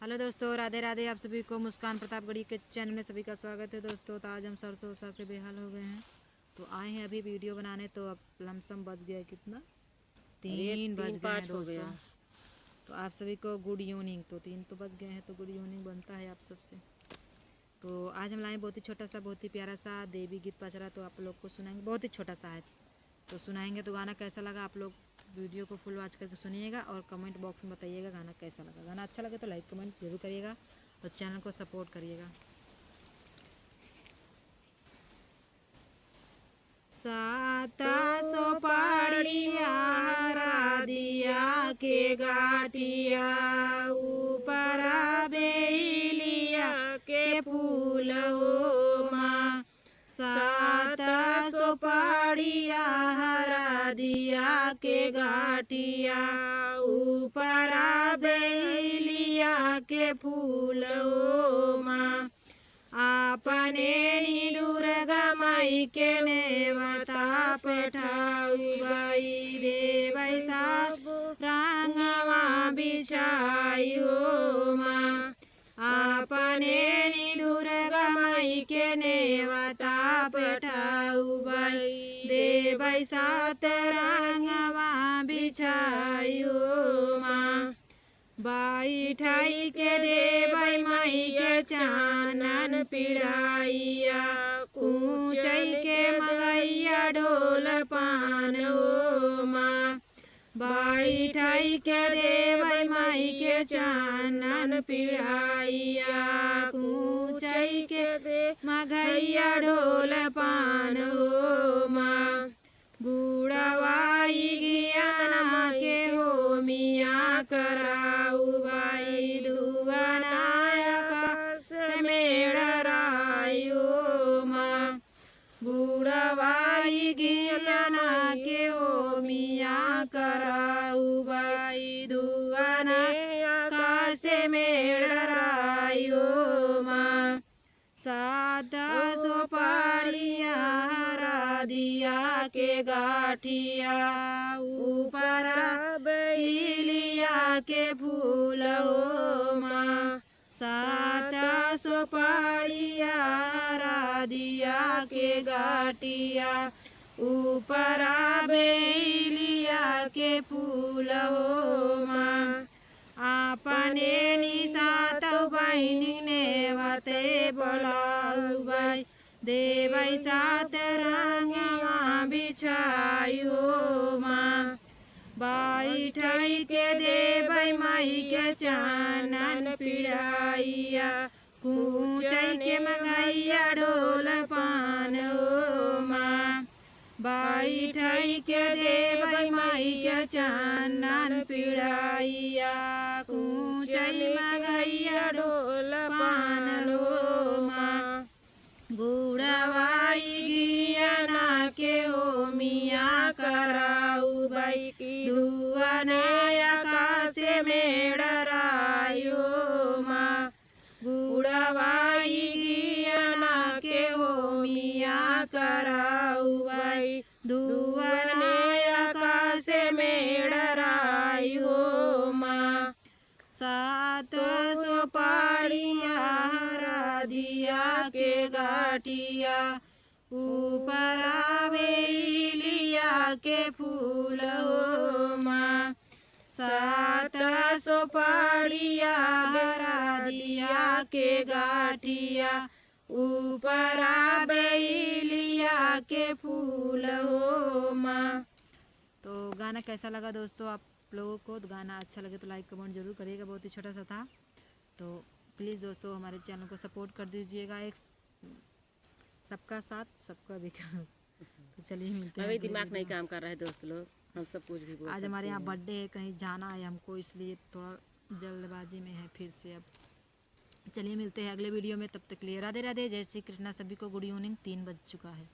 Hello दोस्तों, राधे राधे। आप सभी को मुस्कान प्रतापगढ़ी के चैनल में सभी का स्वागत है। दोस्तों तो आज हम सरसों साग के बेहाल हो गए हैं, तो आए हैं अभी वीडियो बनाने। तो अब लमसम बज गया कितना, 3 बज गए हैं दोस्तों। तो आप सभी को गुड इवनिंग। तो 3 तो बज गए हैं, तो गुड इवनिंग बनता है आप सबसे। तो आज हम लाए बहुत ही छोटा सा, बहुत ही प्यारा सा देवी गीत पचरा, तो आप लोग को सुनाएंगे। बहुत ही छोटा सा है तो सुनाएंगे। तो गाना कैसा लगा आप लोग वीडियो को फुल वॉच करके सुनिएगा और कमेंट बॉक्स में बताइएगा गाना कैसा लगा। गाना अच्छा लगे तो लाइक कमेंट जरूर करिएगा और चैनल को सपोर्ट करिएगा। साता सोपाड़िया हरा दिया के गाटिया, ऊपर बेलिया के फूल हो माँ। साता सोपाड़िया हरा दिया के गाटिया, ऊपर बेलिया के फूल हो माँ। आपने नी दुर्गा माई के नेवता पठाऊ बाई, देवै सात रंगवा बिछाई हो माँ। आपने नी दुर्गा माई के नेवता पठाऊ बाई, देवै सात रंगवा बिछाई हो माँ। बाई ठाई के देवै माई के चानन पिढ़ाइया, कूचई के मगैया ढोल पान हो माँ। बाई ठाई के देवै माई के चानन पिढ़ाइया, कूचई के मगैया ढोल पान हो माँ। गुड़वाई गियाना के हो मिया कराऊ बाई, दुआनायका से मेड़राई हो माँ। गुड़वाई गियाना के हो मिया कराऊ बाई, दुआनायका से मेड़राई हो माँ। सात सोपाड़िया हरा दिया के गाठिया, ऊपर बेलिया के फूल हो माँ। सात सोपाड़िया हरा दिया के गाठिया, ऊपर बेलिया के फूल हो माँ। आपने निसात बहिनी नेवते बोलाऊ बाई, देवै सात रंगवा बिछाई हो माँ। बाई ठाई के देवै माई के चानन पिढ़ाइया, कूचई के मगैया ढोल पान हो माँ। बाई ठाई के देवै माई के चानन पिढ़ाइया, कूचई मगैया ढोल पान हो माँ। गुड़वाई गियाना के हो मिया कराऊ बाई, दुआनायका से मेड़राई हो माँ। गुड़वाई गियाना के हो मिया कराऊ बाई, दुआनायका से मेड़राई हो माँ। सात सोपाड़िया हरा दिया के गाठिया, ऊपर बेलिया के फूल हो माँ। सात सोपाड़िया हरा दिया के गाठिया, ऊपर बेलिया के फूल हो माँ। तो गाना कैसा लगा दोस्तों आप लोगों को? तो गाना अच्छा लगे तो लाइक कमेंट जरूर करिएगा। बहुत ही छोटा सा था, तो प्लीज़ दोस्तों हमारे चैनल को सपोर्ट कर दीजिएगा। एक सबका साथ सबका विकास। तो चलिए मिलते हैं। अभी दिमाग नहीं काम कर रहा है दोस्त लोग, हम सब कुछ भी बोल आज हमारे यहाँ बर्थडे है, कहीं जाना है हमको, इसलिए थोड़ा जल्दबाजी में है फिर से। अब चलिए मिलते हैं अगले वीडियो में, तब तक के लिए राधे राधे, जय श्री कृष्णा। सभी को गुड इवनिंग। 3 बज चुका है।